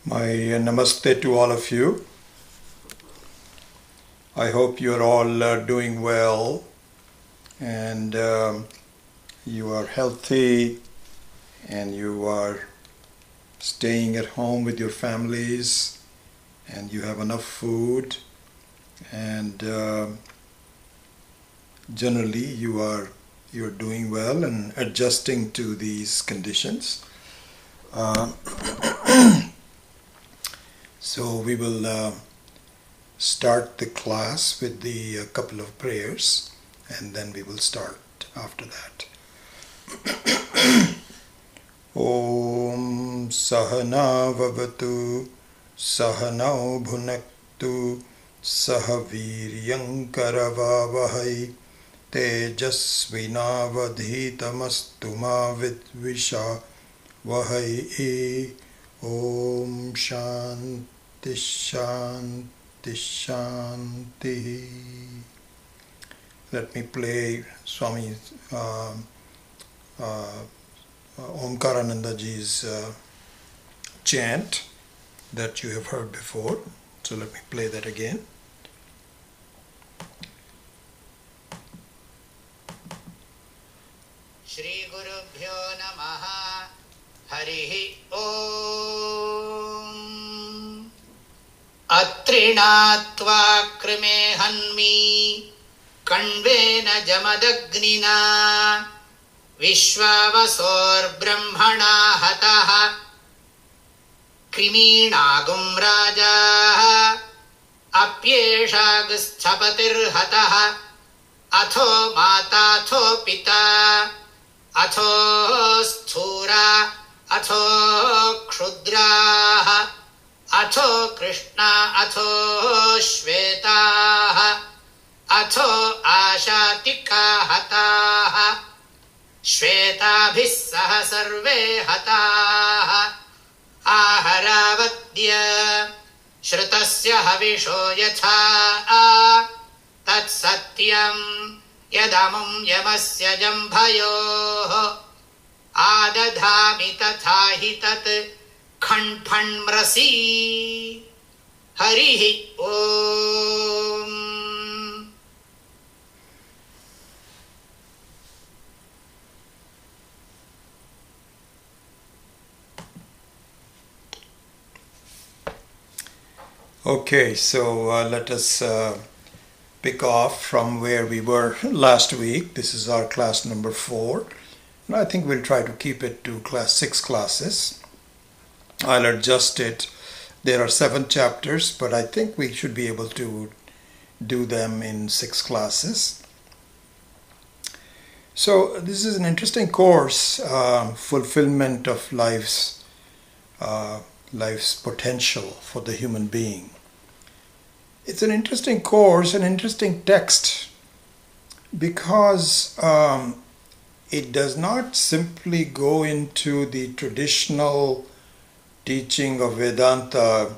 My namaste to all of you. I hope you're all doing well and you are healthy and you are staying at home with your families and you have enough food and generally you're doing well and adjusting to these conditions. So we will start the class with the couple of prayers and then we will start after that. Om Sahana Vavatu Sahanau Bhunaktu Sahaviryam Karavavahai Tejasvinavadhitamastu ma vidvisha Vahai. Om Shanti Shanti Shanti. Let me play Swami Omkaranandaji's chant that you have heard before. So let me play that again. Shri Gurubhyo Namaha Harihi Om Atrinatva Krime Hanmi Kanvena Jamadagnina Vishwavasor Brahmana Hataha Kriminagum Raja Apyeshagsthapatir Hataha Atho Mata Atho Pita Atho Sthura Atho Kshudra Atho Krishna Atho Shveta Atho Ashatika Hataha Shvetabhissaha Sarve Hataha Aharavadya Shrutasya Havisho Yatha Tat Satyam Yadamum Yamasya Jambhayo Adadhami Tatha Hitat Khanphanmrasi Harihi Om. Okay, so let us pick off from where we were last week. This is our class number 4. And I think we'll try to keep it to class 6 classes. I'll adjust it. There are 7 chapters, but I think we should be able to do them in 6 classes. So this is an interesting course, fulfillment of life's potential for the human being. It's an interesting course, an interesting text, because it does not simply go into the traditional teaching of Vedanta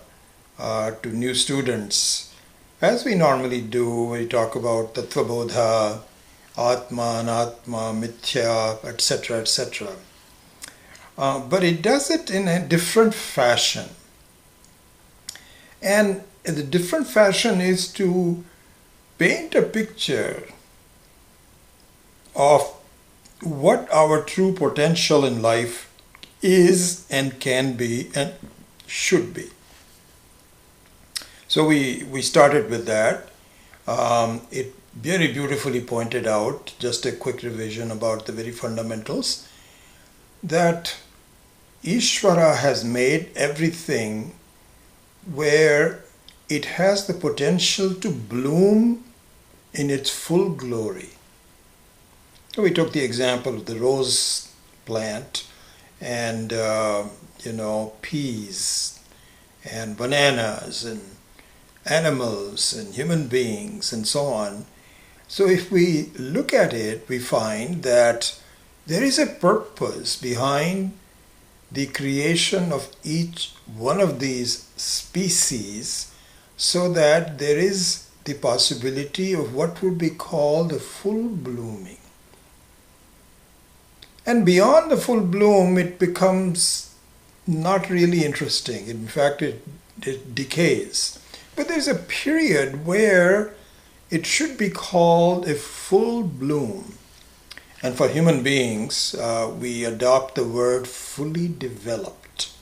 to new students, as we normally do. We talk about Tattvabodha, Atma, Anatma, Mithya, etc., etc. But it does it in a different fashion. And the different fashion is to paint a picture of what our true potential in life is and can be and should be. So we started with that. It very beautifully pointed out, just a quick revision about the very fundamentals, that Ishvara has made everything where it has the potential to bloom in its full glory. So we took the example of the rose plant and peas and bananas and animals and human beings and so on. So if we look at it, we find that there is a purpose behind the creation of each one of these species, so that there is the possibility of what would be called a full blooming. And beyond the full bloom, it becomes not really interesting. In fact, it decays. But there's a period where it should be called a full bloom. And for human beings, we adopt the word fully developed.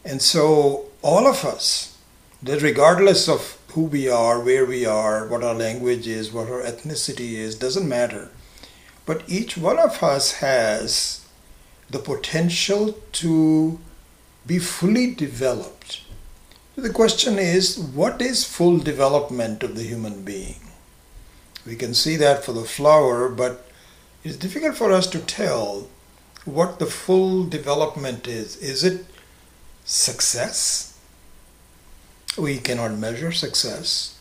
And so all of us, that regardless of who we are, where we are, what our language is, what our ethnicity is, doesn't matter. But each one of us has the potential to be fully developed. The question is, what is full development of the human being? We can see that for the flower, but it's difficult for us to tell what the full development is. Is it success? We cannot measure success.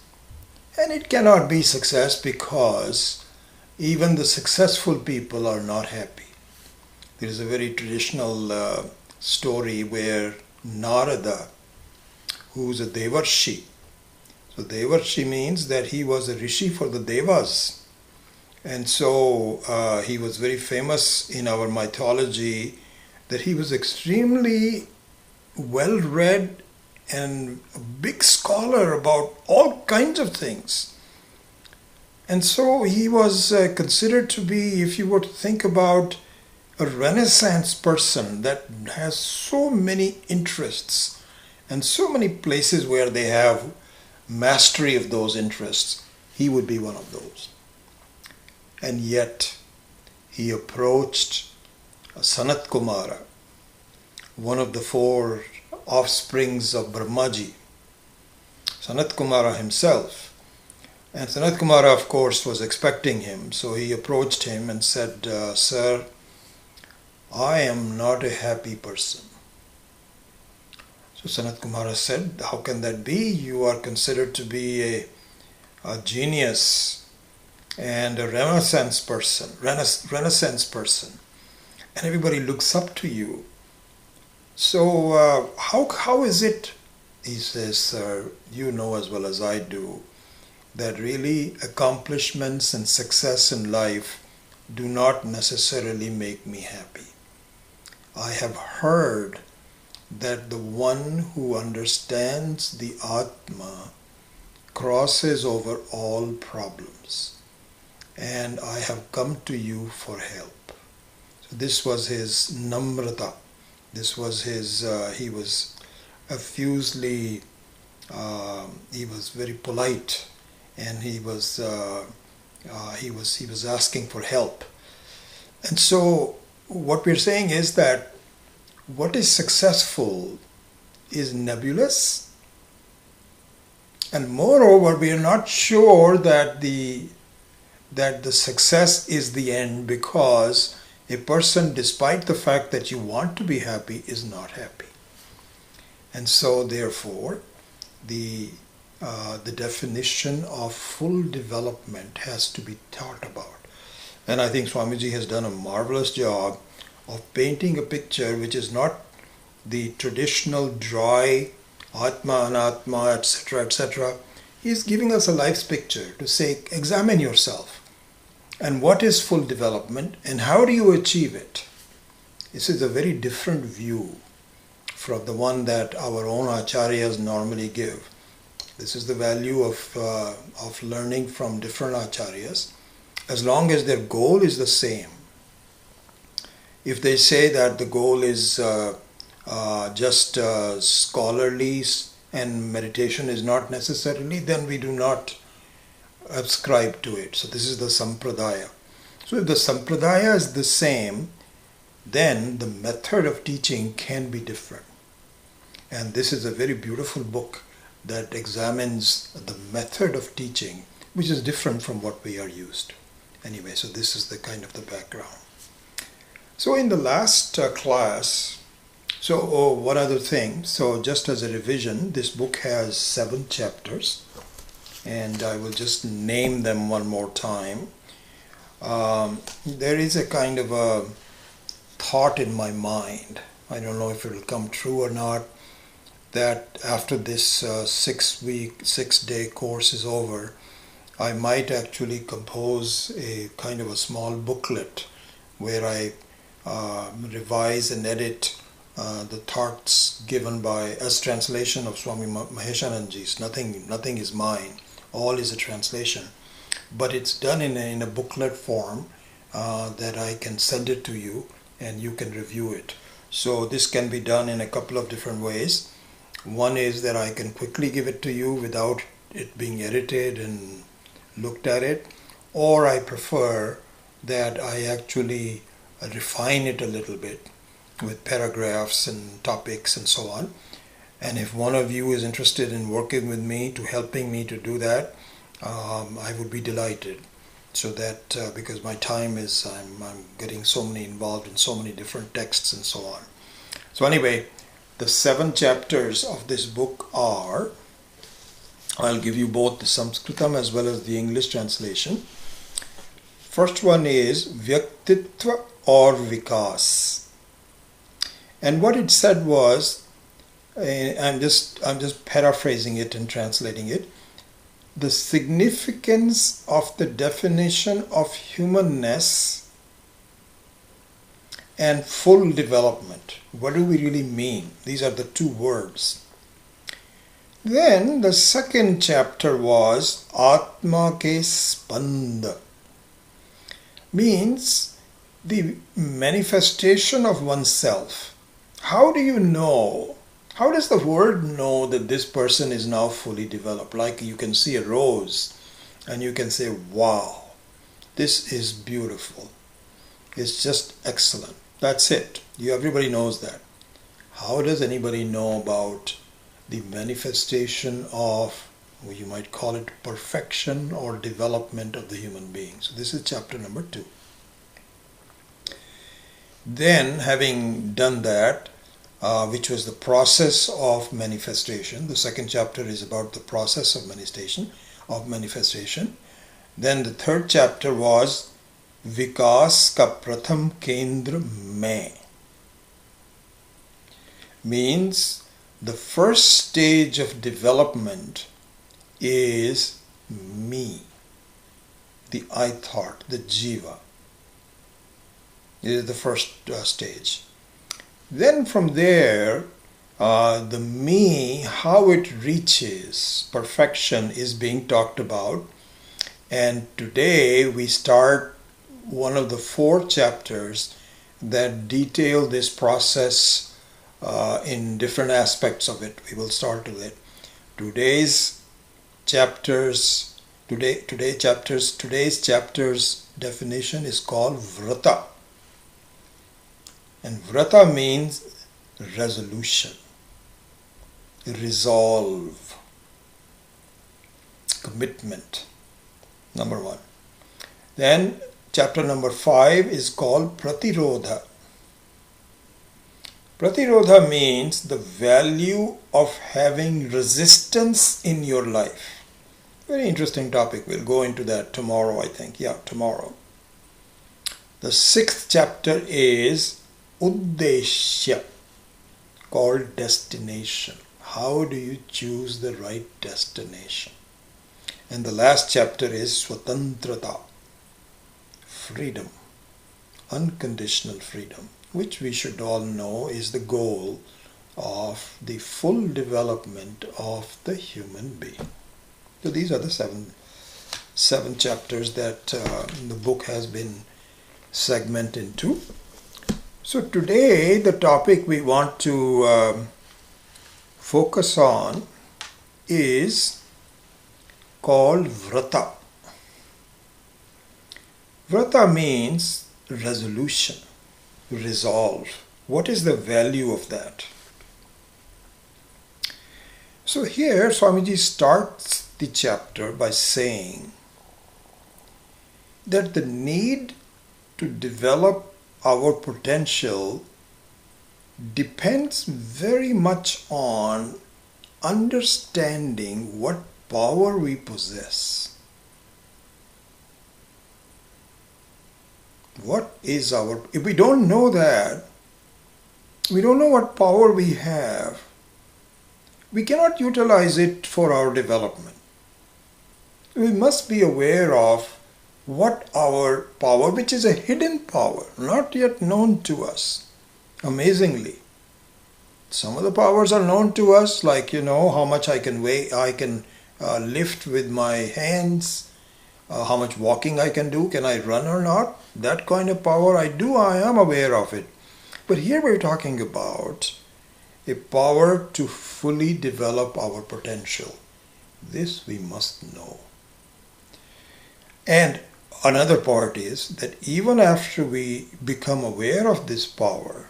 And it cannot be success because even the successful people are not happy. There is a very traditional story where Narada, who's a Devarshi. So Devarshi means that he was a rishi for the Devas. And so he was very famous in our mythology that he was extremely well-read and a big scholar about all kinds of things. And so he was considered to be, if you were to think about a Renaissance person that has so many interests and so many places where they have mastery of those interests, he would be one of those. And yet he approached Sanat Kumara, one of the 4 offsprings of Brahmaji, Sanat Kumara himself. And Sanat Kumara, of course, was expecting him. So he approached him and said, Sir, I am not a happy person. So Sanat Kumara said, how can that be? You are considered to be a genius and a Renaissance person, and everybody looks up to you. So how is it, he says, sir, you know as well as I do, that really accomplishments and success in life do not necessarily make me happy. I have heard that the one who understands the Atma crosses over all problems, and I have come to you for help. So this was his namrata. This was his, he was effusively, he was very polite, and he was asking for help. And so what we're saying is that what is successful is nebulous, and moreover we are not sure that the success is the end, because a person, despite the fact that you want to be happy, is not happy. And so therefore the definition of full development has to be thought about. And I think Swamiji has done a marvelous job of painting a picture which is not the traditional dry Atma, Anatma, etc., etc. He is giving us a life's picture to say, examine yourself. And what is full development and how do you achieve it? This is a very different view from the one that our own acharyas normally give. This is the value of learning from different acharyas, as long as their goal is the same. If they say that the goal is just scholarly and meditation is not necessarily, then we do not ascribe to it. So this is the sampradaya. So if the sampradaya is the same, then the method of teaching can be different. And this is a very beautiful book that examines the method of teaching, which is different from what we are used to. Anyway, so this is the kind of the background. So in the last class, one other thing, so just as a revision, this book has 7 chapters, and I will just name them one more time. There is a kind of a thought in my mind, I don't know if it will come true or not, that after this 6-day course is over, I might actually compose a kind of a small booklet where I revise and edit the thoughts given by as translation of Swami Maheshananji's. Nothing is mine. All is a translation. But it's done in a booklet form that I can send it to you and you can review it. So this can be done in a couple of different ways. One is that I can quickly give it to you without it being edited and looked at it, or I prefer that I actually refine it a little bit with paragraphs and topics and so on. And if one of you is interested in working with me to helping me to do that, I would be delighted. So that because my time is, I'm getting so many involved in so many different texts and so on. So anyway, the 7 chapters of this book are, I'll give you both the Sanskritam as well as the English translation. First one is Vyaktitva or Vikas. And what it said was, I'm just paraphrasing it and translating it, the significance of the definition of humanness and full development. What do we really mean? These are the 2 words. Then the second chapter was Atma ke Spanda, means the manifestation of oneself. How do you know? How does the word know that this person is now fully developed? Like you can see a rose and you can say, wow, this is beautiful. It's just excellent. That's it. Everybody knows that. How does anybody know about the manifestation of, well, you might call it perfection or development of the human being? So this is chapter number 2. Then, having done that, which was the process of manifestation. The second chapter is about the process of manifestation. Then the third chapter was Vikas ka pratham kendra mein, means the first stage of development is me, the I thought, the jiva. It is the first stage. Then from there, the me, how it reaches perfection is being talked about. And today we start one of the 4 chapters that detail this process in different aspects of it. We will start with it. Today's chapter's definition is called Vrata. And Vrata means resolution, resolve, commitment, number 1. Then chapter number 5 is called Pratirodha. Pratirodha means the value of having resistance in your life. Very interesting topic. We'll go into that tomorrow, I think. Yeah, tomorrow. The 6th chapter is Uddeshya, called destination. How do you choose the right destination? And the last chapter is Swatantrata, freedom, unconditional freedom, which we should all know is the goal of the full development of the human being. So these are the seven chapters that the book has been segmented into. So today the topic we want to focus on is called Vrata. Vrata means resolution, resolve. What is the value of that? So here Swamiji starts the chapter by saying that the need to develop our potential depends very much on understanding what power we possess. What is if we don't know that, we don't know what power we have, we cannot utilize it for our development. We must be aware of what our power, which is a hidden power, not yet known to us, amazingly. Some of the powers are known to us, like, how much I can weigh, I can lift with my hands, how much walking I can do, can I run or not? That kind of power I am aware of it. But here we're talking about a power to fully develop our potential. This we must know. And another part is that even after we become aware of this power,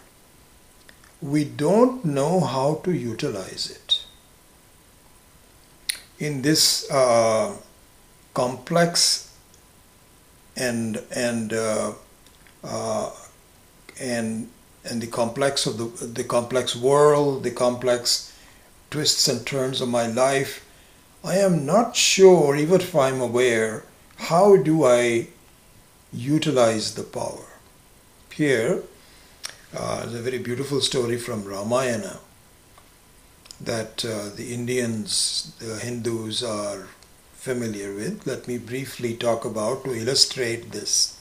we don't know how to utilize it. In this complex and the complex of the complex world, the complex twists and turns of my life, I am not sure, even if I'm aware, how do I utilize the power. Here, there's a very beautiful story from Ramayana that the Indians, the Hindus are familiar with. Let me briefly talk about to illustrate this.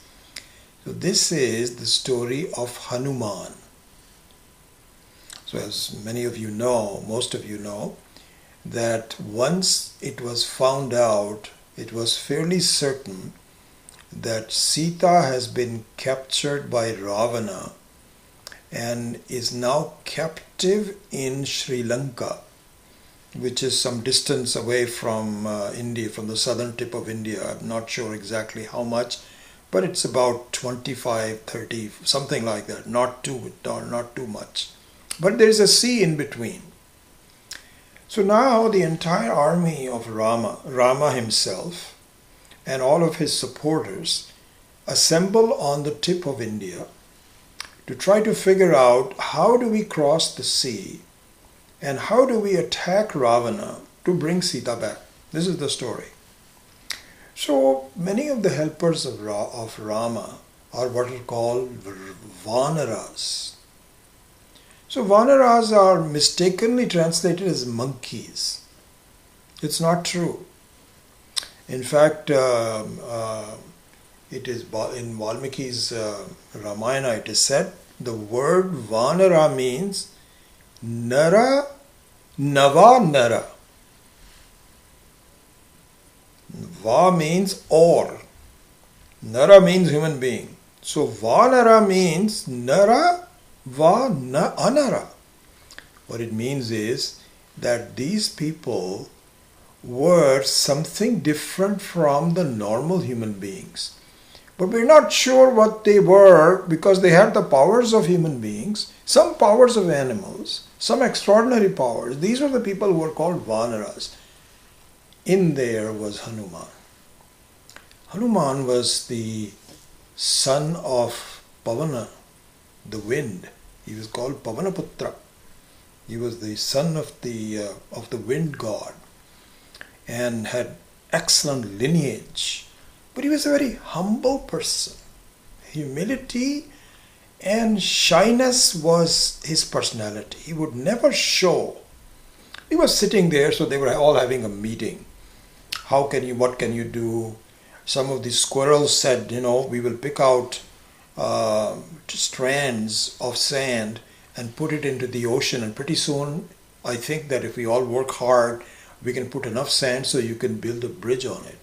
So this is the story of Hanuman. So as many of you know, most of you know, that once it was found out, it was fairly certain that Sita has been captured by Ravana and is now captive in Sri Lanka, which is some distance away from India, from the southern tip of India. I'm not sure exactly how much, but it's about 25, 30, something like that, not too much. But there is a sea in between. So now the entire army of Rama himself, and all of his supporters assemble on the tip of India to try to figure out how do we cross the sea and how do we attack Ravana to bring Sita back. This is the story. So many of the helpers of Rama are what are called Vanaras. So Vanaras are mistakenly translated as monkeys. It's not true. In fact, it is in Valmiki's Ramayana, it is said the word Vanara means Nara, Nava Nara. Va means or. Nara means human being. So Vanara means Nara Va Anara. What it means is that these people were something different from the normal human beings. But we're not sure what they were because they had the powers of human beings, some powers of animals, some extraordinary powers. These were the people who were called Vanaras. In there was Hanuman. Hanuman was the son of Pavana, the wind. He was called Pavanaputra. He was the son of the wind god and had excellent lineage. But he was a very humble person. Humility and shyness was his personality. He would never show. He was sitting there, so they were all having a meeting. What can you do? Some of the squirrels said, we will pick out strands of sand and put it into the ocean, and pretty soon I think that if we all work hard, we can put enough sand so you can build a bridge on it.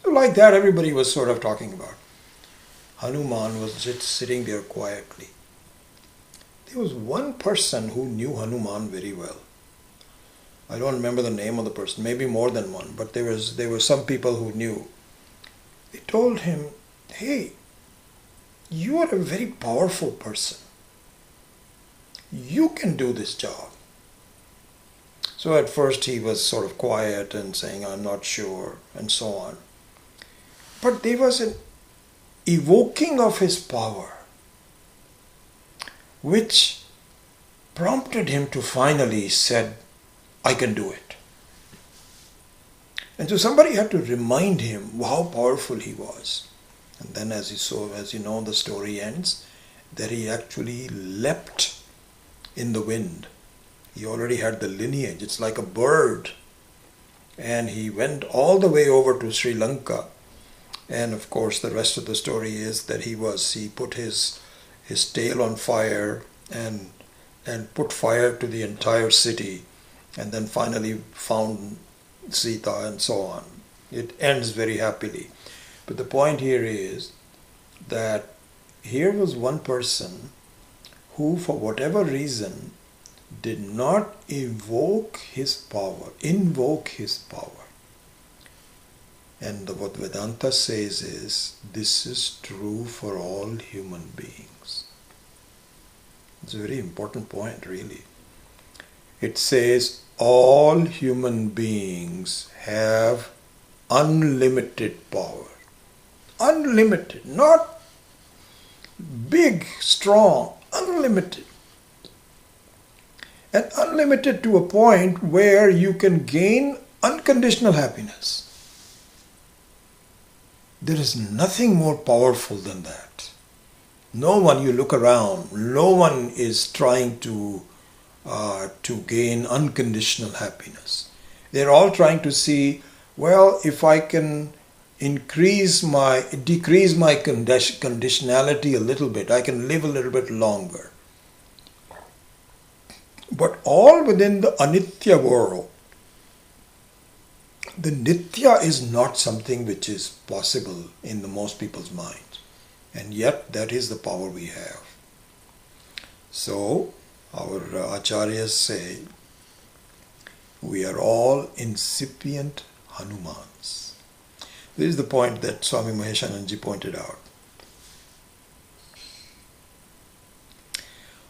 So like that, everybody was sort of talking about. Hanuman was just sitting there quietly. There was one person who knew Hanuman very well. I don't remember the name of the person, maybe more than one, but there were some people who knew. They told him, hey, you are a very powerful person. You can do this job. So at first he was sort of quiet and saying, I'm not sure, and so on. But there was an evoking of his power, which prompted him to finally said, I can do it. And so somebody had to remind him how powerful he was. And then as you know, the story ends, that he actually leapt in the wind. He already had the lineage. It's like a bird. And he went all the way over to Sri Lanka And of course, the rest of the story is that he put his tail on fire and put fire to the entire city, and then finally found Sita and so on. It ends very happily. But the point here is that here was one person who, for whatever reason, did not invoke his power. And what Vedanta says is, this is true for all human beings. It's a very important point, really. It says all human beings have unlimited power. Unlimited, not big, strong, unlimited. And unlimited to a point where you can gain unconditional happiness. There is nothing more powerful than that. No one, you look around, no one is trying to gain unconditional happiness. They're all trying to see, well, if I can decrease my conditionality a little bit, I can live a little bit longer. But all within the anitya world. The nitya is not something which is possible in the most people's minds. And yet that is the power we have. So our acharyas say, we are all incipient Hanumans. This is the point that Swami Maheshananji pointed out.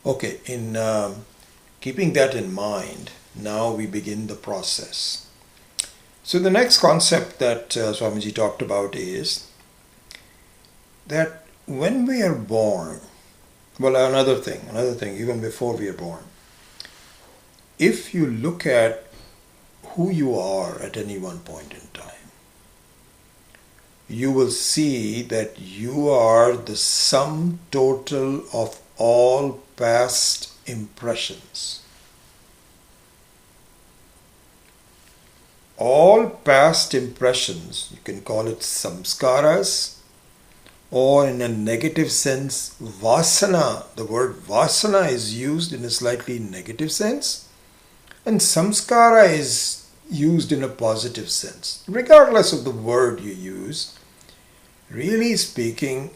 Okay, in keeping that in mind, now we begin the process. So the next concept that Swamiji talked about is that when we are born, well, another thing, even before we are born, if you look at who you are at any one point in time, you will see that you are the sum total of all past impressions. All past impressions, you can call it samskaras, or in a negative sense, vasana. The word vasana is used in a slightly negative sense, and samskara is used in a positive sense. Regardless of the word you use, really speaking,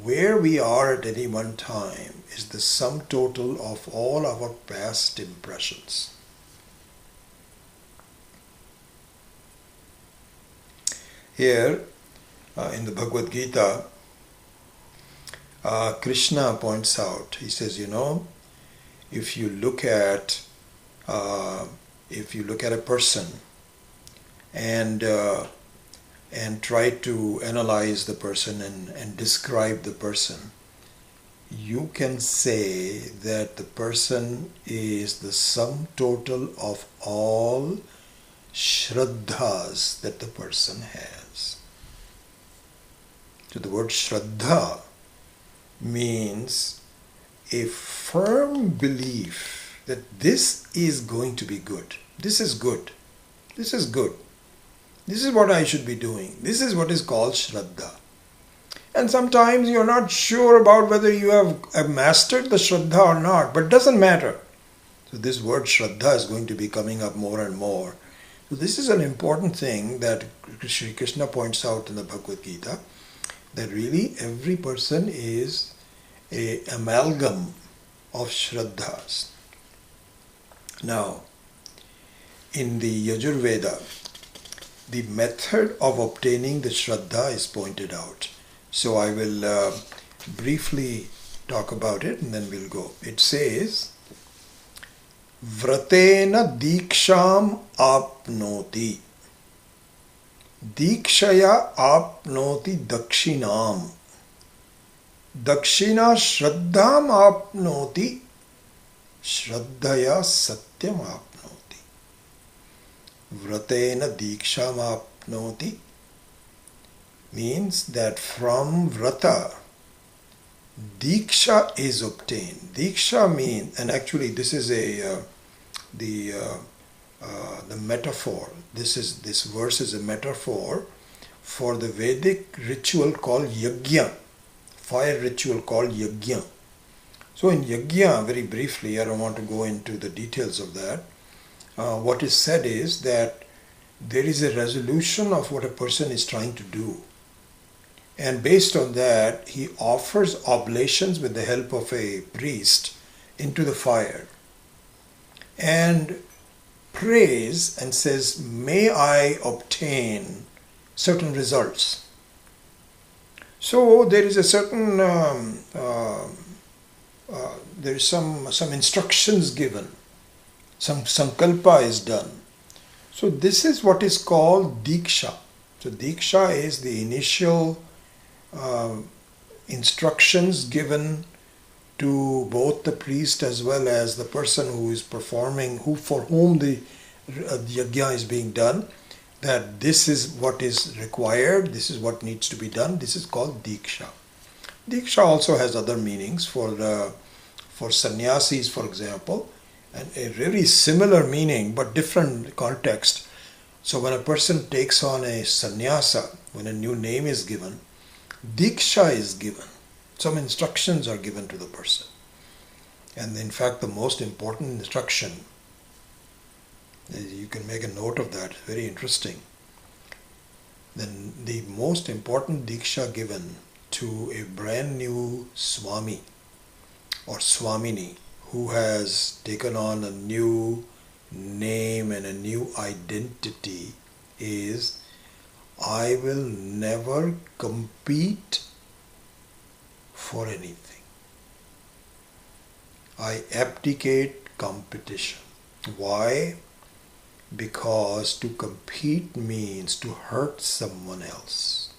where we are at any one time is the sum total of all our past impressions. Here, in the Bhagavad Gita, Krishna points out, he says, if you look at a person and try to analyze the person and describe the person, you can say that the person is the sum total of all shraddhas that the person has. So the word shraddha means a firm belief that this is going to be good. This is good. This is good. This is what I should be doing. This is what is called shraddha. And sometimes you're not sure about whether you have mastered the shraddha or not, but it doesn't matter. So this word shraddha is going to be coming up more and more. So this is an important thing that Sri Krishna points out in the Bhagavad Gita, that really every person is an amalgam of shraddhas. Now, in the Yajurveda, the method of obtaining the shraddha is pointed out. So I will briefly talk about it and then we'll go. It says, Vratena diksham apnoti. Dikshaya apnoti dakshinam. Dakshina shraddham apnoti. Shraddhaya satyam apnoti. Vratena diksham apnoti means that from vrata, diksha is obtained. Diksha means, and actually this is the metaphor. This verse is a metaphor for the Vedic ritual called yajna, fire ritual called yajna. So in yajna, very briefly, I don't want to go into the details of that. What is said is that there is a resolution of what a person is trying to do. And based on that, he offers oblations with the help of a priest into the fire and prays and says, may I obtain certain results. So there is a certain, there is some instructions given, some sankalpa is done. So this is what is called diksha. So diksha is the initial instructions given to both the priest as well as the person who is performing, for whom the yajna is being done, that this is what is required, this is what needs to be done. This is called diksha. Diksha also has other meanings for sannyasis, for example, and a very similar meaning but different context. So when a person takes on a sannyasa, when a new name is given, diksha is given. Some instructions are given to the person. And in fact, the most important instruction, you can make a note of that, very interesting. Then the most important diksha given to a brand new swami or swamini who has taken on a new name and a new identity is, I will never compete for anything. I abdicate competition. Why? Because to compete means to hurt someone else.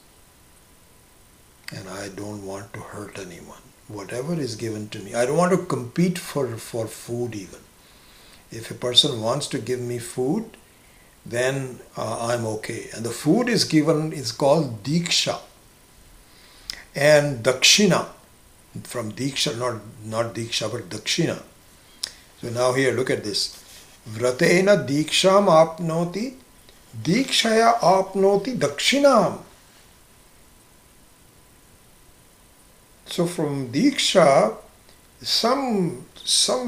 And I don't want to hurt anyone. Whatever is given to me, I don't want to compete for food even. If a person wants to give me food, then I'm okay. And the food is given, is called diksha. And dakshina, from diksha, not diksha, but dakshina. So now here, look at this. Vratena diksham apnoti, dikshaya apnoti dakshinam. So from diksha, some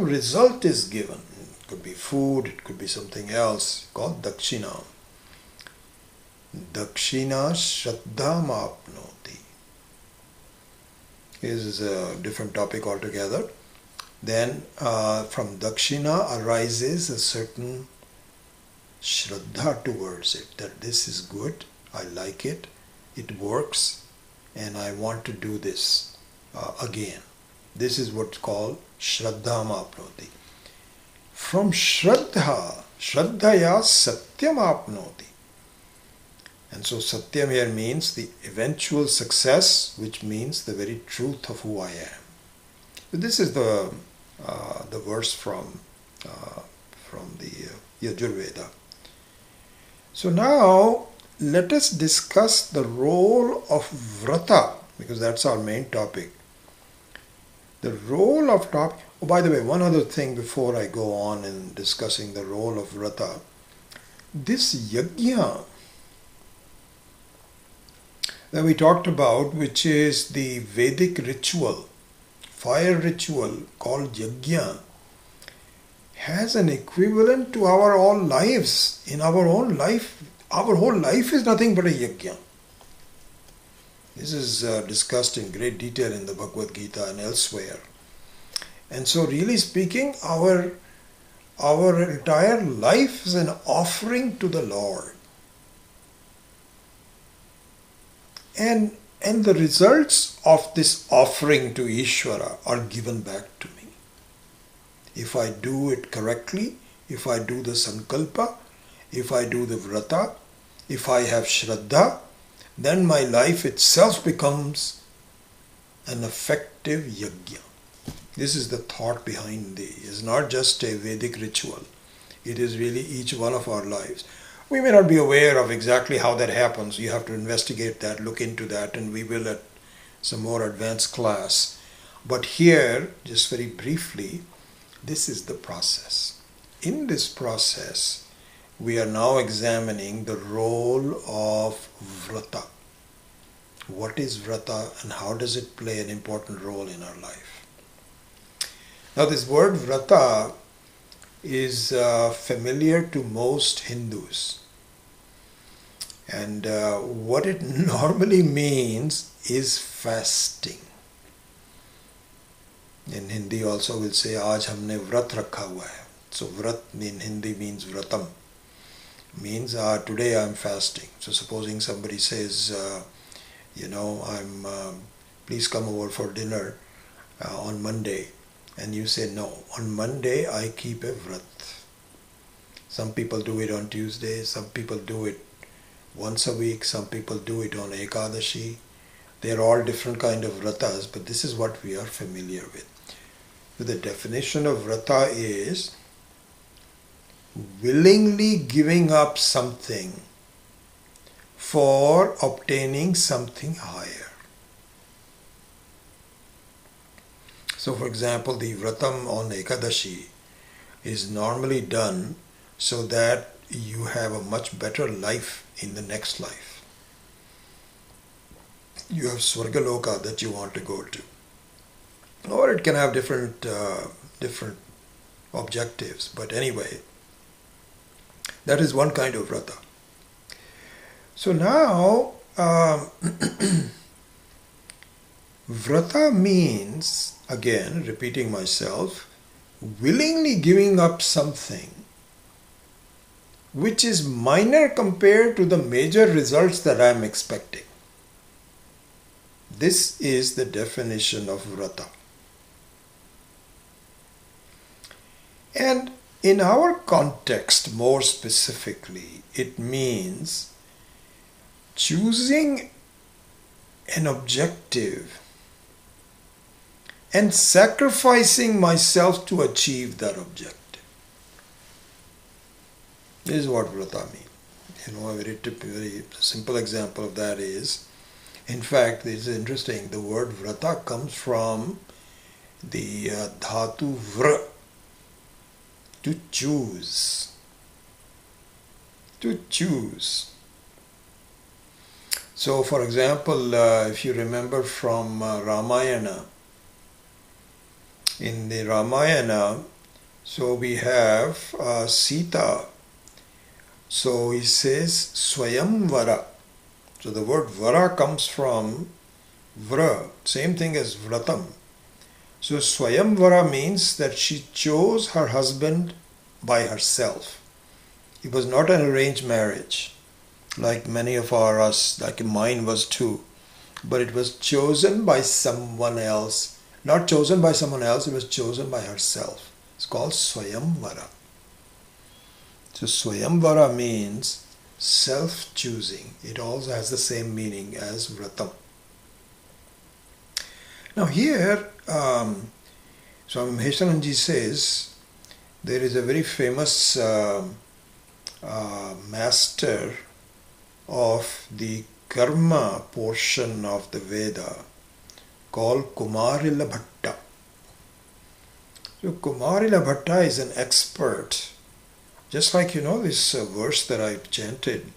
result is given. It could be food, it could be something else, called dakshina. Dakshina shraddham apnoti. This is a different topic altogether. Then from dakshina arises a certain shraddha towards it, that this is good, I like it, it works, and I want to do this again. This is what's called shraddha apnoti. From shraddha, shraddhaya satyam apnoti. And so satyam here means the eventual success, which means the very truth of who I am. So this is the verse from the Yajurveda. So now let us discuss the role of vrata, because that's our main topic. The role of top. Oh, by the way, one other thing before I go on in discussing the role of vrata. This yajna that we talked about, which is the Vedic ritual, fire ritual called yajna, has an equivalent to our own lives. In our own life, our whole life is nothing but a yajna. This is discussed in great detail in the Bhagavad Gita and elsewhere. And so really speaking, our entire life is an offering to the Lord. And the results of this offering to Ishvara are given back to me. If I do it correctly, if I do the sankalpa, if I do the vrata, if I have shraddha, then my life itself becomes an effective yajna. This is the thought behind it's not just a Vedic ritual. It is really each one of our lives. We may not be aware of exactly how that happens. You have to investigate that, look into that, and we will at some more advanced class. But here, just very briefly, this is the process. In this process, we are now examining the role of vrata. What is vrata and how does it play an important role in our life? Now this word vrata is familiar to most Hindus. And what it normally means is fasting. In Hindi also we'll say, Aaj humne vrat rakha hua hai. So vrat in Hindi means vratam. Means today I'm fasting. So supposing somebody says, please come over for dinner on Monday. And you say, no, on Monday I keep a vrat. Some people do it on Tuesday, some people do it once a week, some people do it on Ekadashi. They're all different kind of vratas, but this is what we are familiar with. So the definition of vrata is willingly giving up something for obtaining something higher. So for example, the vratam on Ekadashi is normally done so that you have a much better life in the next life. You have Swargaloka that you want to go to. Or it can have different objectives. But anyway, that is one kind of vrata. So now, vrata means, again, repeating myself, willingly giving up something which is minor compared to the major results that I am expecting. This is the definition of vrata. And in our context, more specifically, it means choosing an objective and sacrificing myself to achieve that objective. This is what vrata means. A very simple example of that is, in fact, this is interesting, the word vrata comes from the dhatu vra, to choose. To choose. So, for example, if you remember from Ramayana, in the Ramayana, so we have Sita. So he says Swayamvara. So the word vara comes from vra, same thing as vratam. So Swayamvara means that she chose her husband by herself. It was not an arranged marriage, like many of us, like mine was too. But it was chosen by someone else. Not chosen by someone else, it was chosen by herself. It's called Swayamvara. So Swayamvara means self-choosing. It also has the same meaning as vratam. Now here, Swami Maheswaranji says, there is a very famous master of the karma portion of the Veda called Kumarila Bhatta. So Kumarila Bhatta is an expert. Just like this verse that I chanted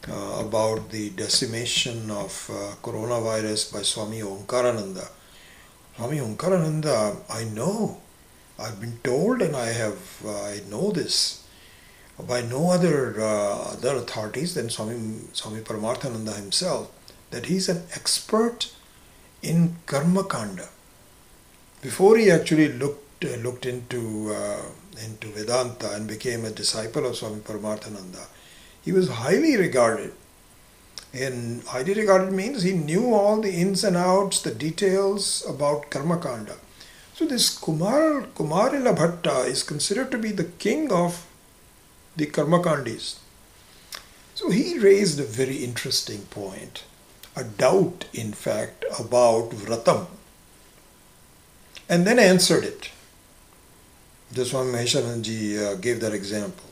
about the decimation of coronavirus by Swami Omkarananda. Swami Omkarananda, I know, I've been told, and I know this by no other authorities than Swami Paramarthananda himself, that he's an expert in Karma Kanda. Before he actually looked into Vedanta and became a disciple of Swami Paramarthananda, he was highly regarded. And highly regarded means he knew all the ins and outs, the details about Karma Kanda. So this Kumarila Bhatta is considered to be the king of the Karma Kandis. So he raised a very interesting point, a doubt in fact about vratam, and then answered it. Just Swami Maheswaranji gave that example.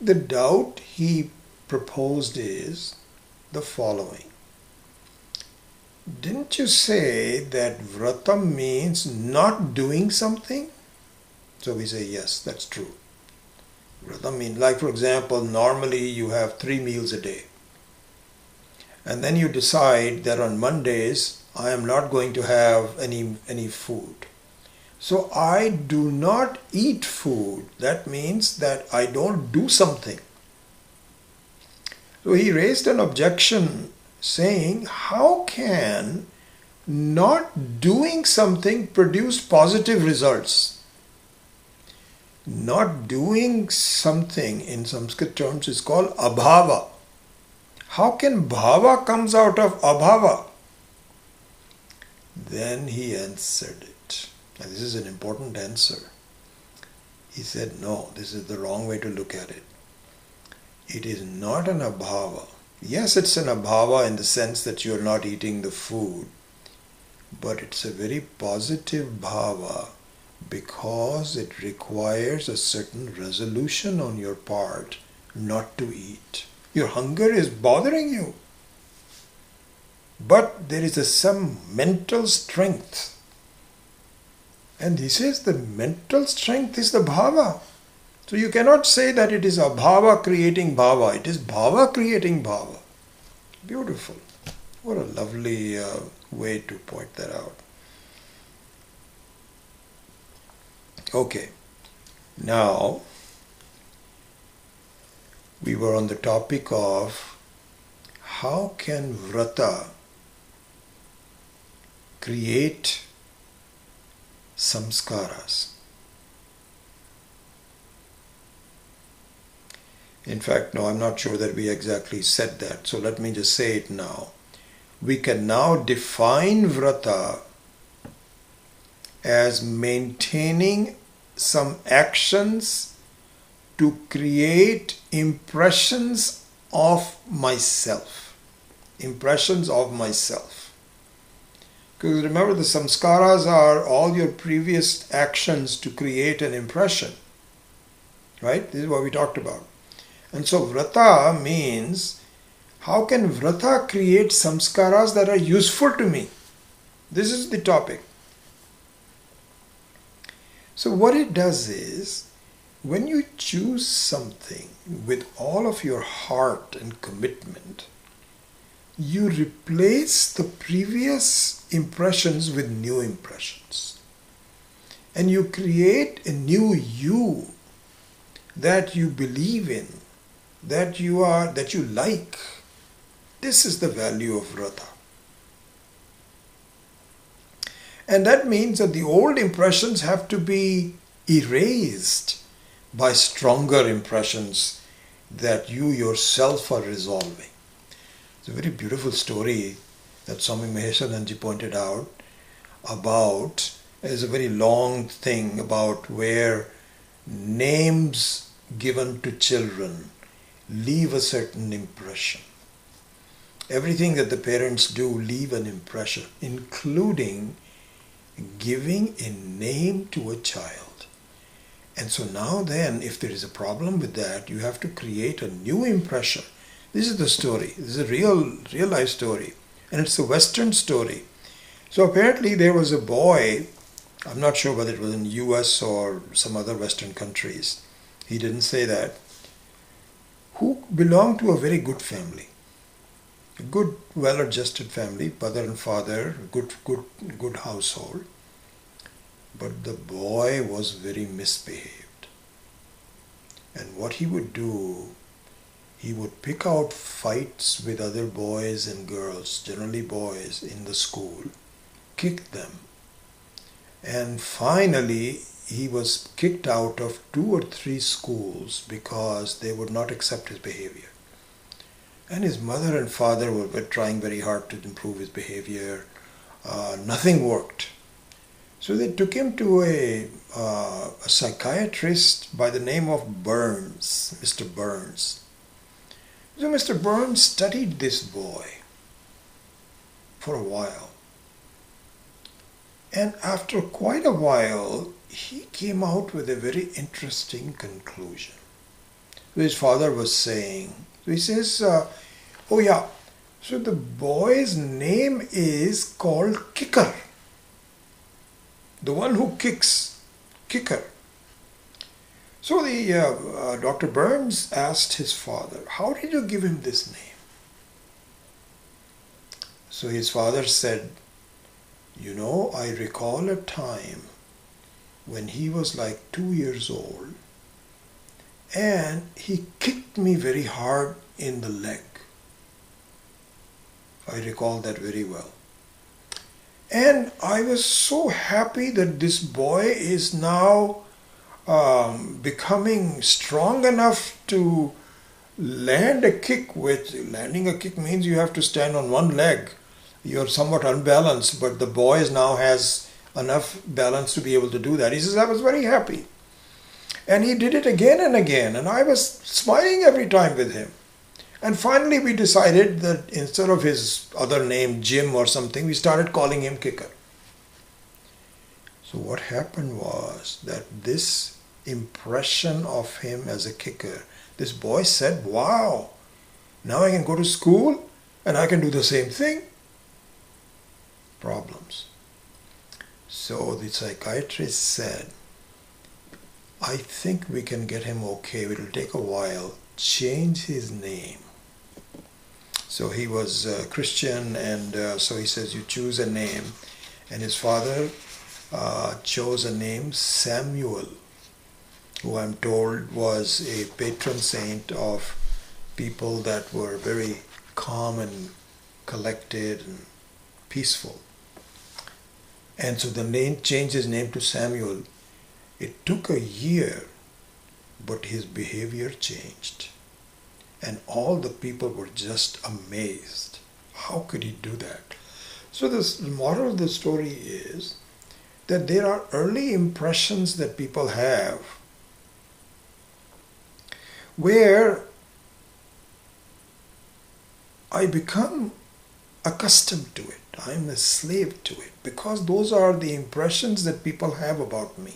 The doubt he proposed is the following. Didn't you say that vratam means not doing something? So we say, yes, that's true. Vrata means, like for example, normally you have 3 meals a day. And then you decide that on Mondays, I am not going to have any food. So I do not eat food. That means that I don't do something. So he raised an objection saying, how can not doing something produce positive results? Not doing something in Sanskrit terms is called abhava. How can bhava comes out of abhava? Then he answered it. And this is an important answer. He said, no, this is the wrong way to look at it. It is not an abhava. Yes, it's an abhava in the sense that you are not eating the food. But it's a very positive bhava because it requires a certain resolution on your part not to eat. Your hunger is bothering you. But there is some mental strength. And he says the mental strength is the bhava. So you cannot say that it is abhava creating bhava. It is bhava creating bhava. Beautiful. What a lovely way to point that out. Okay. Now, we were on the topic of how can vrata create samskaras. In fact, no, I'm not sure that we exactly said that. So let me just say it now. We can now define vrata as maintaining some actions to create impressions of myself. Impressions of myself. Because remember, the samskaras are all your previous actions to create an impression. Right? This is what we talked about. And so vrata means, how can vrata create samskaras that are useful to me? This is the topic. So what it does is, when you choose something with all of your heart and commitment, you replace the previous impressions with new impressions. And you create a new you that you believe in, that you like. This is the value of vrata. And that means that the old impressions have to be erased by stronger impressions that you yourself are resolving. It's a very beautiful story that Swami Maheshananji pointed out about. It's a very long thing about where names given to children leave a certain impression. Everything that the parents do leave an impression, including giving a name to a child. And so now then, if there is a problem with that, you have to create a new impression. This is the story. This is a real life story. And it's a Western story. So apparently there was a boy, I'm not sure whether it was in US or some other Western countries, he didn't say that, who belonged to a very good family. A good, well-adjusted family, mother and father, good household. But the boy was very misbehaved. And what he would do, he would pick out fights with other boys and girls, generally boys, in the school, kick them. And finally, he was kicked out of 2 or 3 schools because they would not accept his behavior. And his mother and father were trying very hard to improve his behavior. Nothing worked. So they took him to a psychiatrist by the name of Burns, Mr. Burns. So Mr. Burns studied this boy for a while. And after quite a while, he came out with a very interesting conclusion. So his father was saying, so he says, oh yeah, so the boy's name is called Kicker. The one who kicks, Kicker. So the Dr. Burns asked his father, "How did you give him this name?" So his father said, I recall a time when he was like 2 years old and he kicked me very hard in the leg. I recall that very well. And I was so happy that this boy is now becoming strong enough to land a kick with. Landing a kick means you have to stand on one leg. You're somewhat unbalanced, but the boy now has enough balance to be able to do that. He says, I was very happy. And he did it again and again, and I was smiling every time with him. And finally we decided that instead of his other name, Jim or something, we started calling him Kicker. So what happened was that this impression of him as a kicker, this boy said, wow, now I can go to school and I can do the same thing. Problems. So the psychiatrist said, I think we can get him okay. It will take a while. Change his name. So he was a Christian, and so he says, you choose a name. And his father chose a name, Samuel, who I'm told was a patron saint of people that were very calm and collected and peaceful. And so the name changed his name to Samuel. It took a year, but his behavior changed. And all the people were just amazed. How could he do that? So the moral of the story is that there are early impressions that people have where I become accustomed to it. I'm a slave to it because those are the impressions that people have about me.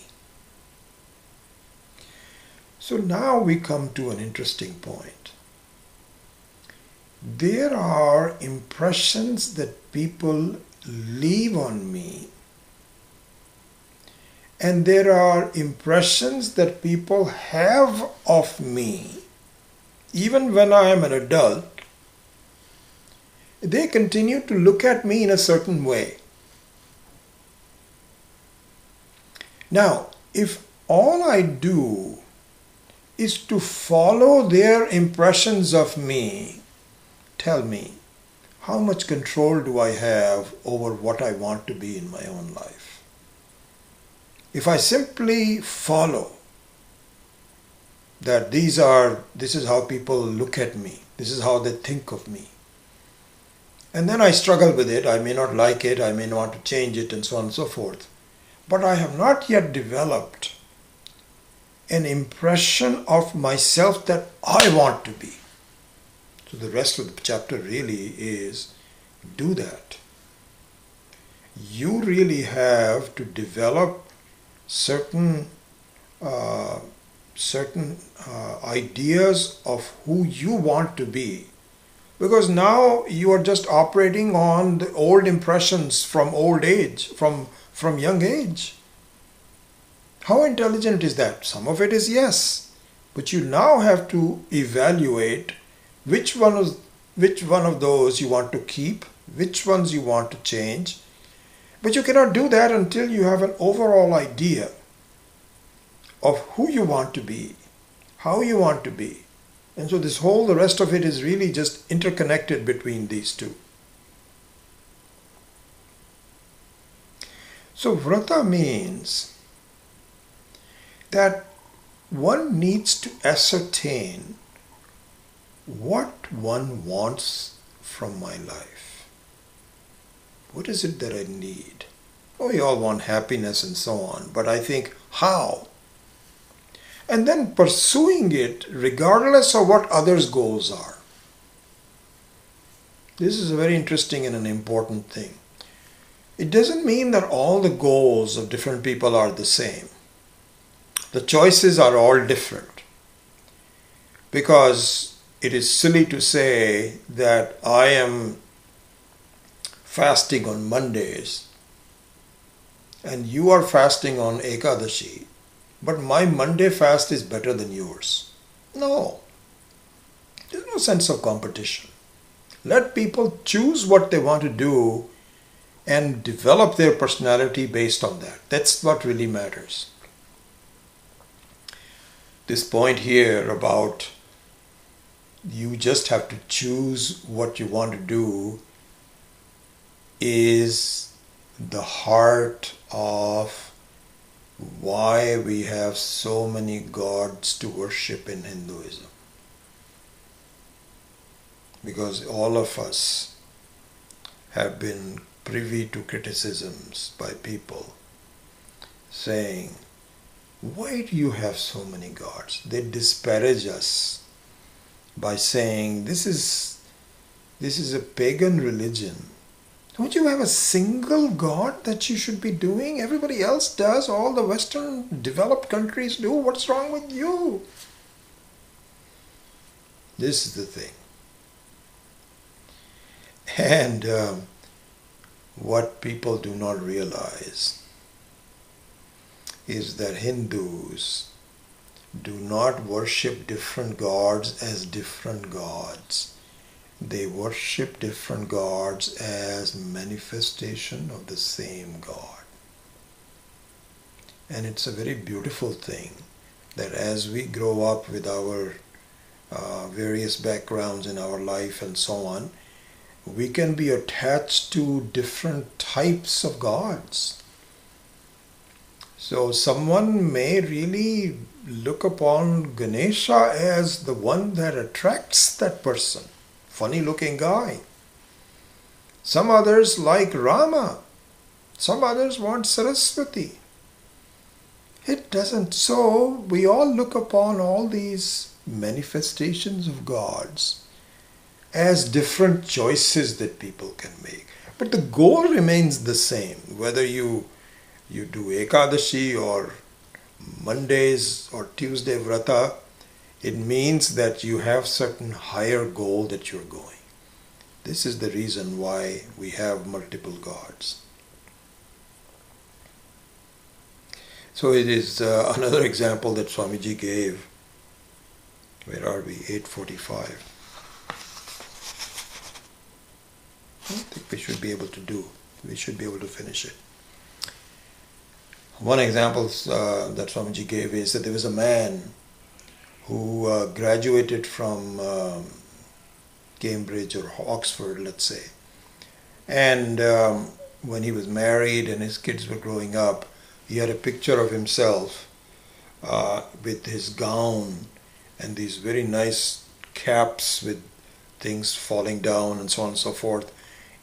So now we come to an interesting point. There are impressions that people leave on me, and there are impressions that people have of me. Even when I am an adult, they continue to look at me in a certain way. Now, if all I do is to follow their impressions of me, tell me, how much control do I have over what I want to be in my own life? If I simply follow that this is how people look at me, this is how they think of me, and then I struggle with it, I may not like it, I may want to change it, and so on and so forth, but I have not yet developed an impression of myself that I want to be. So the rest of the chapter really is do that. You really have to develop certain ideas of who you want to be, because now you are just operating on the old impressions from old age, from young age. How intelligent is that? Some of it is yes, but you now have to evaluate which one of those you want to keep, which ones you want to change. But you cannot do that until you have an overall idea of who you want to be, how you want to be. And so the rest of it is really just interconnected between these two. So vrata means that one needs to ascertain what one wants from my life. What is it that I need? Oh, we all want happiness and so on, but I think how? And then pursuing it regardless of what others' goals are. This is a very interesting and an important thing. It doesn't mean that all the goals of different people are the same. The choices are all different, because it is silly to say that I am fasting on Mondays and you are fasting on Ekadashi. but my Monday fast is better than yours. No, there's no sense of competition. Let people choose what they want to do and develop their personality based on that. That's what really matters. This point here about you just have to choose what you want to do is the heart of why we have so many gods to worship in Hinduism. Because all of us have been privy to criticisms by people saying, why do you have so many gods? They disparage us by saying, this is a pagan religion. Don't you have a single god that you should be doing? Everybody else does. All the Western developed countries do. What's wrong with you? This is the thing. And what people do not realize is that Hindus do not worship different gods as different gods. They worship different gods as manifestation of the same God. And it's a very beautiful thing that as we grow up with our various backgrounds in our life and so on, we can be attached to different types of gods. So someone may really look upon Ganesha as the one that attracts that person. Funny looking guy. Some others like Rama. Some others want Saraswati. It doesn't. So we all look upon all these manifestations of gods as different choices that people can make. But the goal remains the same, whether you do Ekadashi or Mondays or Tuesday Vrata. It means that you have certain higher goal that you're going. This is the reason why we have multiple gods. So it is another example that Swamiji gave. Where are we? 8:45. I think we should be able to do. We should be able to finish it. One example that Swamiji gave is that there was a man who graduated from Cambridge or Oxford, let's say. And when he was married and his kids were growing up, he had a picture of himself with his gown and these very nice caps with things falling down and so on and so forth.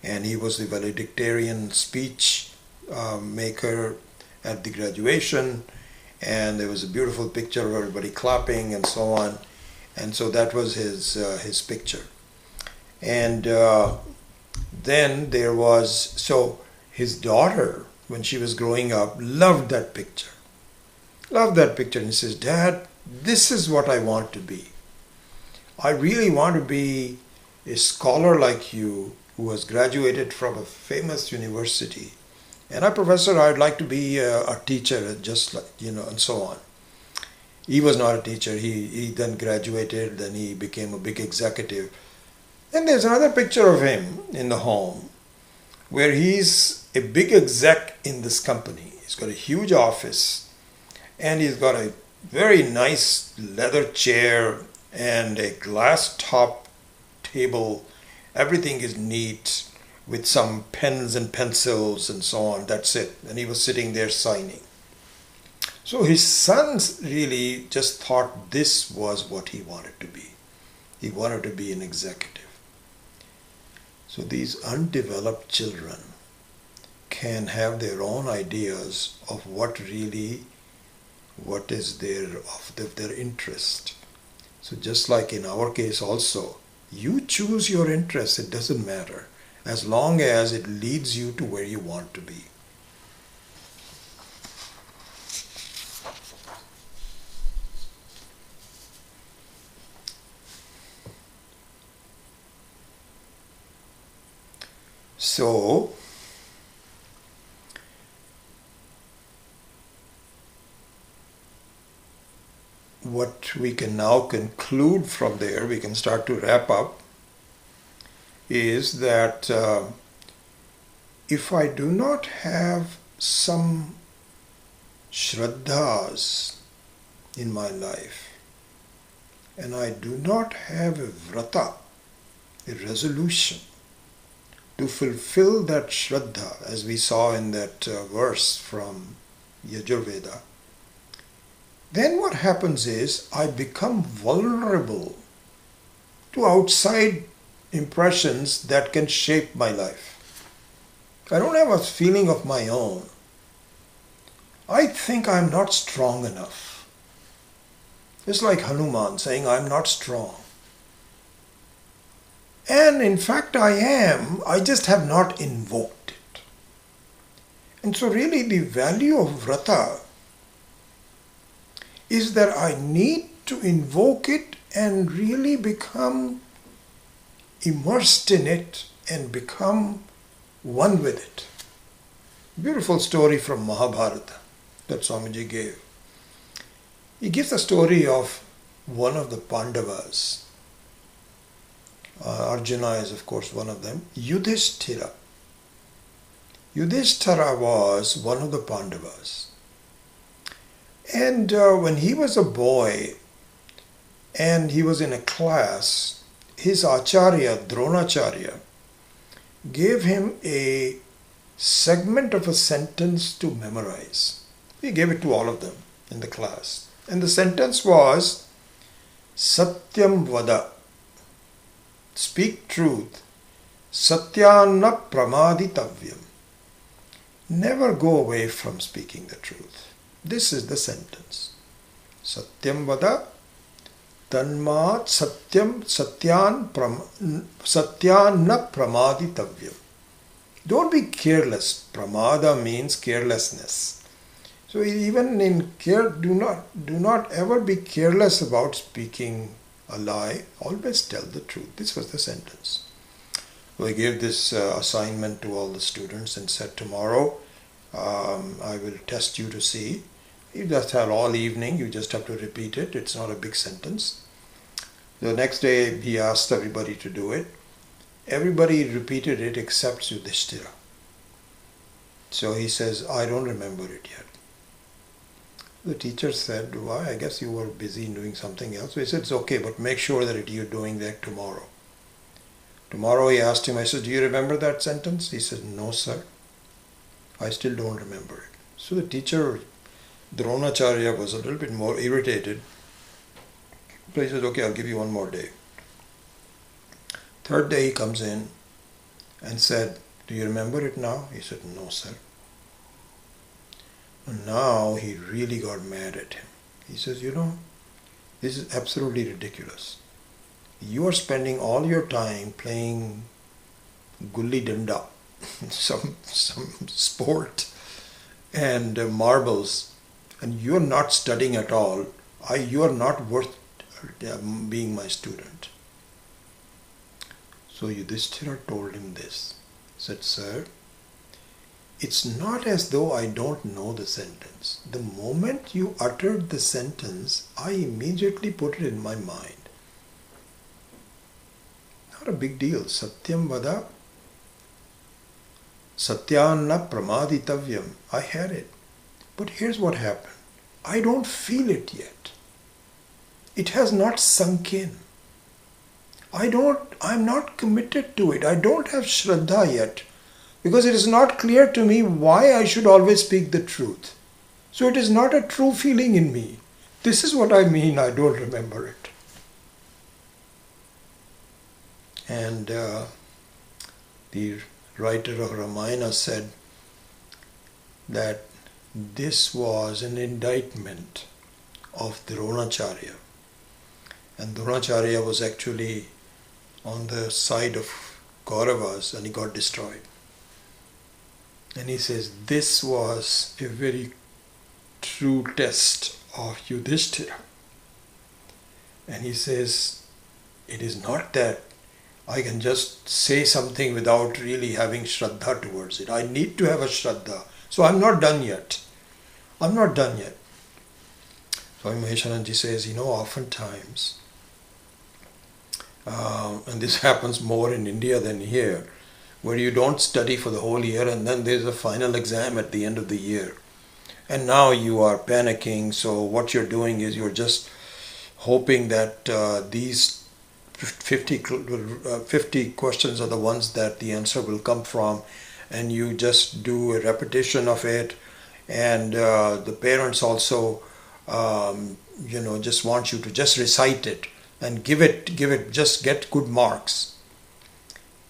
And he was the valedictorian speech maker at the graduation, and there was a beautiful picture of everybody clapping and so on. And so that was his picture. And then there was, so his daughter, when she was growing up, loved that picture. Loved that picture. And he says, Dad, this is what I want to be. I really want to be a scholar like you who has graduated from a famous university. And Professor, I'd like to be a teacher, just like, and so on. He was not a teacher. He then graduated, then he became a big executive. Then there's another picture of him in the home where he's a big exec in this company. He's got a huge office and he's got a very nice leather chair and a glass top table. Everything is neat with some pens and pencils and so on. That's it. And he was sitting there signing. So his sons really just thought this was what he wanted to be. He wanted to be an executive. So these undeveloped children can have their own ideas of what is their interest. So just like in our case also, you choose your interest, it doesn't matter, as long as it leads you to where you want to be. So, what we can now conclude from there, we can start to wrap up, is that if I do not have some shraddhas in my life, and I do not have a vrata, a resolution to fulfill that shraddha, as we saw in that verse from Yajurveda, then what happens is I become vulnerable to outside impressions that can shape my life. I don't have a feeling of my own. I think I'm not strong enough. It's like Hanuman saying, I'm not strong. And in fact I am, I just have not invoked it. And so really the value of vrata is that I need to invoke it and really become immersed in it and become one with it. Beautiful story from Mahabharata that Swamiji gave. He gives the story of one of the Pandavas. Arjuna is of course one of them. Yudhishthira. Yudhishthira was one of the Pandavas. And when he was a boy and he was in a class, his Acharya, Dronacharya, gave him a segment of a sentence to memorize. He gave it to all of them in the class. And the sentence was, Satyam Vada, speak truth, Satyanna Pramaditavyam. Never go away from speaking the truth. This is the sentence. Satyam Vada, Tanmat Satyam Satyanna Pramaditavyam. Don't be careless. Pramada means carelessness. So even in care, do not ever be careless about speaking a lie. Always tell the truth. This was the sentence. So I gave this assignment to all the students and said, tomorrow I will test you to see. You just have all evening, you just have to repeat it. It's not a big sentence. The next day he asked everybody to do it. Everybody repeated it except Yudhishthira. So he says, I don't remember it yet. The teacher said, why? I guess you were busy doing something else. So he said, it's okay, but make sure that you're doing that tomorrow. Tomorrow he asked him, I said, do you remember that sentence? He said, no, sir. I still don't remember it. So the teacher, Dronacharya, was a little bit more irritated. So he said, okay, I'll give you one more day. Third day he comes in and said, do you remember it now? He said, no, sir. And now he really got mad at him. He says, this is absolutely ridiculous. You are spending all your time playing gulli danda, some sport, and marbles, and you are not studying at all. You are not worth being my student. So Yudhishthira told him this. He said, sir, it's not as though I don't know the sentence. The moment you uttered the sentence, I immediately put it in my mind. Not a big deal. Satyam Vada, Satyanna Pramaditavyam. I had it. But here's what happened. I don't feel it yet. It has not sunk in. I'm not committed to it. I don't have Shraddha yet. Because it is not clear to me why I should always speak the truth. So it is not a true feeling in me. This is what I mean, I don't remember it. And the writer of Ramayana said that this was an indictment of Dronacharya. And Dronacharya was actually on the side of Kauravas and he got destroyed. And he says, this was a very true test of Yudhishthira. And he says, it is not that I can just say something without really having Shraddha towards it. I need to have a Shraddha. So I'm not done yet. I'm not done yet. Swami Maheshananji says, oftentimes, and this happens more in India than here, where you don't study for the whole year and then there's a final exam at the end of the year. And now you are panicking, so what you're doing is you're just hoping that these 50 questions are the ones that the answer will come from, and you just do a repetition of it, and the parents also just want you to just recite it and give it, just get good marks.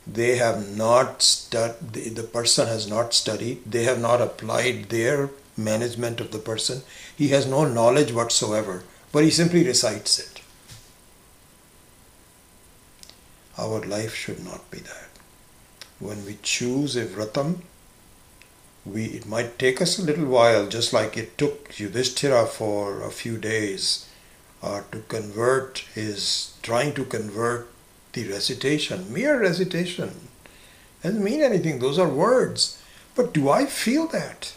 They have not studied, the person has not studied, they have not applied their management of the person. He has no knowledge whatsoever, but he simply recites it. Our life should not be that. When we choose a vratam, it might take us a little while, just like it took Yudhishthira for a few days trying to convert the recitation. Mere recitation doesn't mean anything. Those are words. But do I feel that?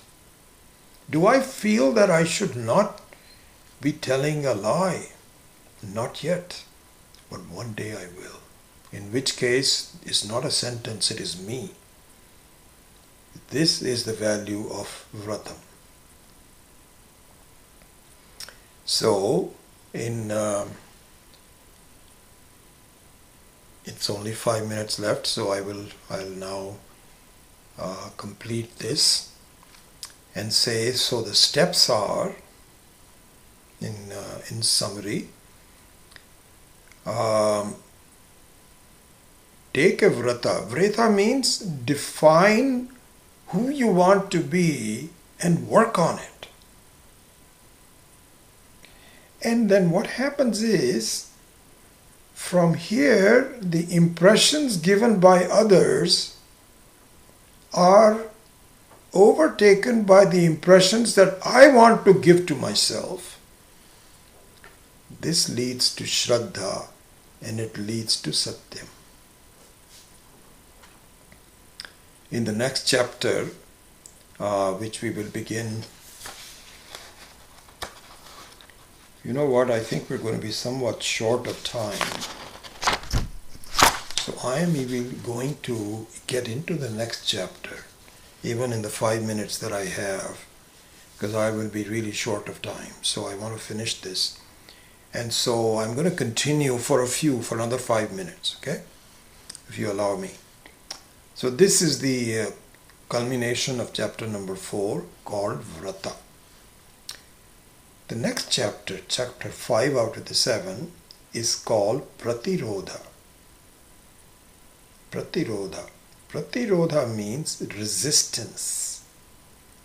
Do I feel that I should not be telling a lie? Not yet. But one day I will. In which case, it's not a sentence, it is me. This is the value of vratam. So, it's only 5 minutes left, so I'll now complete this and say, so the steps are, in summary, take a vrata. Vrata means define who you want to be and work on it. And then what happens is, from here, the impressions given by others are overtaken by the impressions that I want to give to myself. This leads to Shraddha and it leads to Satyam. In the next chapter, which we will begin, you know what, I think we're going to be somewhat short of time. So I am even going to get into the next chapter, even in the 5 minutes that I have, because I will be really short of time. So I want to finish this. And so I'm going to continue for another 5 minutes, okay? If you allow me. So this is the culmination of chapter number 4, called Vrata. The next chapter, chapter 5 out of the 7, is called Pratirodha. Pratirodha. Pratirodha means resistance.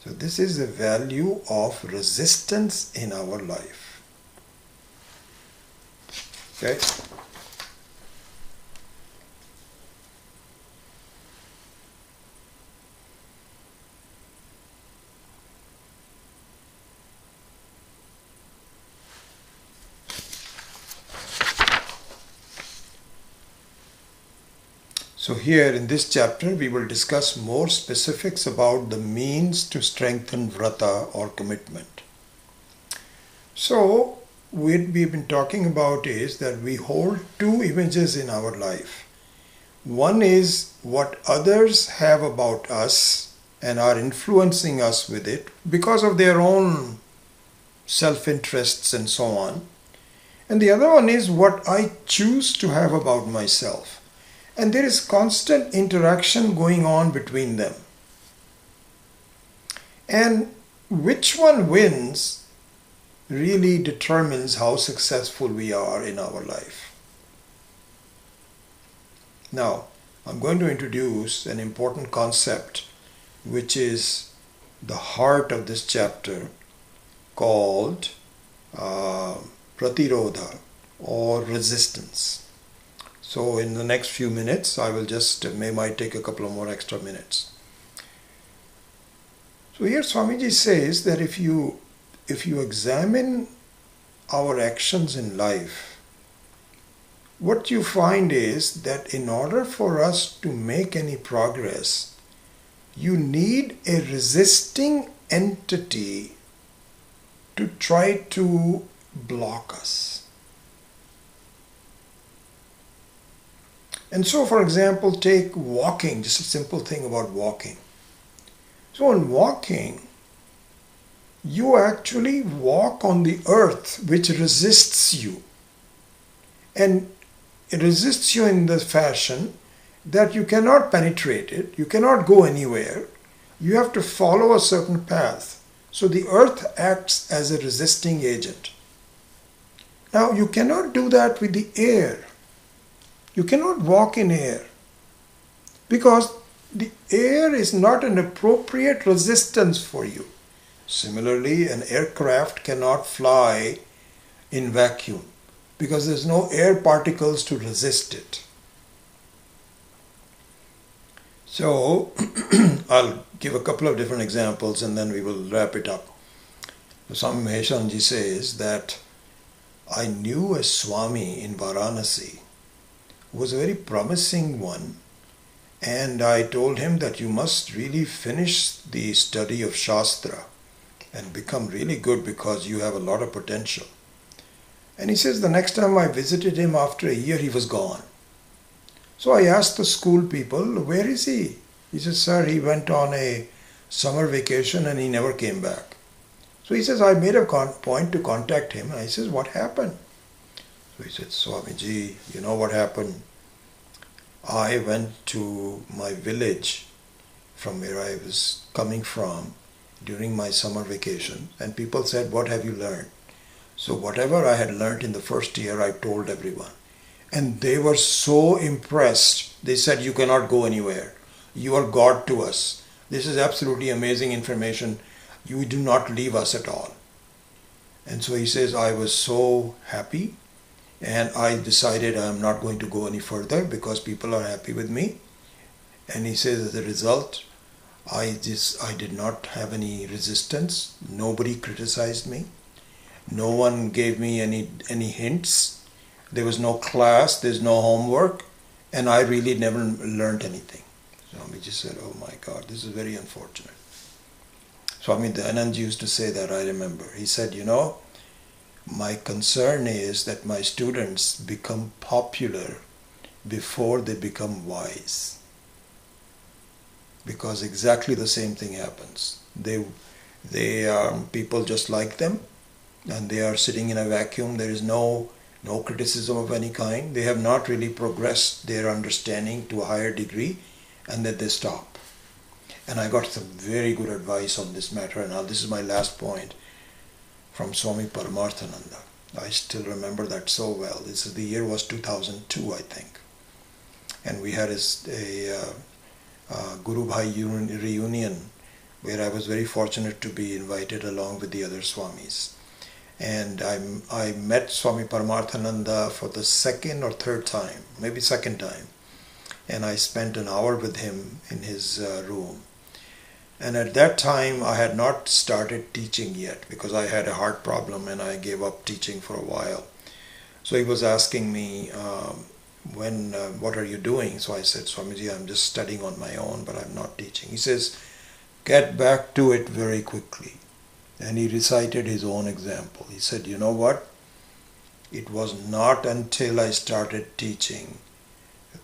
So this is the value of resistance in our life. Okay? So here in this chapter we will discuss more specifics about the means to strengthen vrata or commitment. So what we've been talking about is that we hold two images in our life. One is what others have about us and are influencing us with it because of their own self-interests and so on. And the other one is what I choose to have about myself. And there is constant interaction going on between them. And which one wins really determines how successful we are in our life. Now, I'm going to introduce an important concept which is the heart of this chapter, called Pratirodha or resistance. So in the next few minutes, I will just, might take a couple of more extra minutes. So here Swamiji says that if you examine our actions in life, what you find is that in order for us to make any progress, you need a resisting entity to try to block us. And so, for example, take walking, just a simple thing about walking. So in walking, you actually walk on the earth which resists you. And it resists you in the fashion that you cannot penetrate it, you cannot go anywhere, you have to follow a certain path. So the earth acts as a resisting agent. Now you cannot do that with the air. You cannot walk in air because the air is not an appropriate resistance for you. Similarly, an aircraft cannot fly in vacuum because there's no air particles to resist it. So I'll give a couple of different examples and then we will wrap it up. Swami Maheshanji says that I knew a Swami in Varanasi who was a very promising one, and I told him that you must really finish the study of Shastra and become really good because you have a lot of potential. And he says the next time I visited him after a year, he was gone. So I asked the school people, where is he? He says, sir, he went on a summer vacation and he never came back. So he says, I made a point to contact him. And I says, what happened? So he said, Swamiji, you know what happened? I went to my village from where I was coming from during my summer vacation, and people said, what have you learned? So whatever I had learned in the first year, I told everyone. And they were so impressed. They said, you cannot go anywhere. You are God to us. This is absolutely amazing information. You do not leave us at all. And so he says, I was so happy. And I decided I'm not going to go any further because people are happy with me. And he says as a result, I did not have any resistance. Nobody criticized me. No one gave me any hints. There was no class, there's no homework, and I really never learned anything. Swami just said, oh my God, this is very unfortunate. Swami Dayanand used to say that, I remember. He said, you know, my concern is that my students become popular before they become wise. Because exactly the same thing happens. People just like them, and they are sitting in a vacuum. There is no criticism of any kind. They have not really progressed their understanding to a higher degree, and then they stop. And I got some very good advice on this matter, and now this is my last point, from Swami Paramarthananda. I still remember that so well. The year was 2002, I think. And we had a Guru Bhai reunion where I was very fortunate to be invited along with the other Swamis. And I met Swami Paramarthananda for the second or third time, maybe second time. And I spent an hour with him in his room. And at that time, I had not started teaching yet because I had a heart problem and I gave up teaching for a while. So he was asking me, what are you doing? So I said, Swamiji, I'm just studying on my own, but I'm not teaching. He says, get back to it very quickly. And he recited his own example. He said, you know what? It was not until I started teaching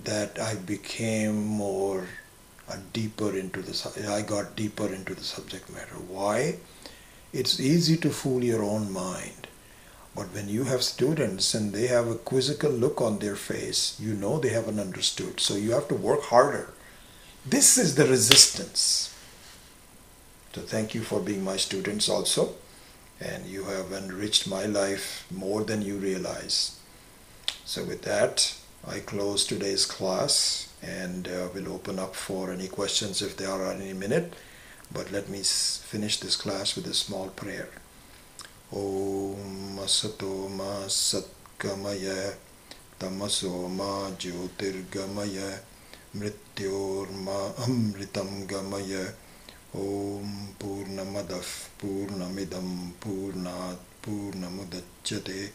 that I became I got deeper into the subject matter. Why? It's easy to fool your own mind. But when you have students and they have a quizzical look on their face, you know they haven't understood. So you have to work harder. This is the resistance. So thank you for being my students also. And you have enriched my life more than you realize. So with that, I close today's class and will open up for any questions if there are any minute. But let me finish this class with a small prayer. Om Asato Ma Satkamaya Tamaso Ma Jyotirgamaya Mrityor Ma Amritam Gamaya Om Purnamadav Purnamidam Purnat Purnamudachyate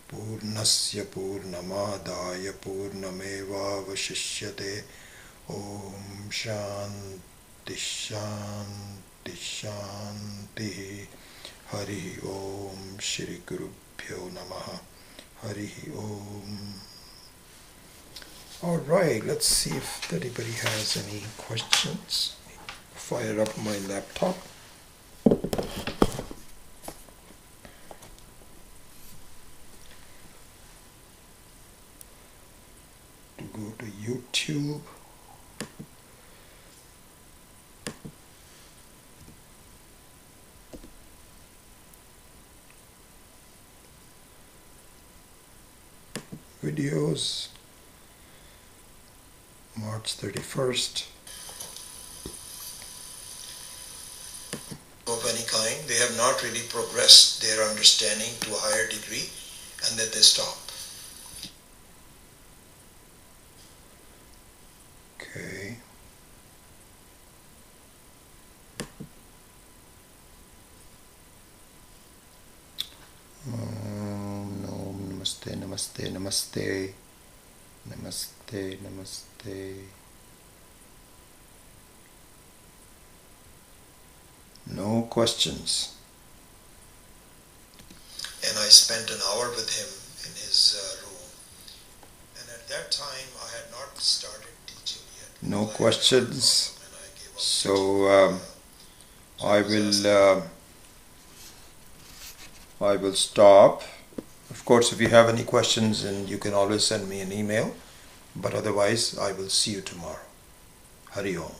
Purnasya Purnamadaya Purnameva Vashishyate Om Shanti Shanti Shanti Hari Om Shri Guru Gurubhyo Namaha. Hari Om. Alright, let's see if anybody has any questions. Fire up my laptop. To go to YouTube. Videos. March 31st. Of any kind, they have not really progressed their understanding to a higher degree, and then they stop. Okay. No, namaste, namaste, namaste. Namaste, namaste. No questions. And I spent an hour with him in his room. And at that time, I had not started teaching yet. No questions. So I will stop. Of course, if you have any questions, and you can always send me an email. But otherwise, I will see you tomorrow. Hari Om.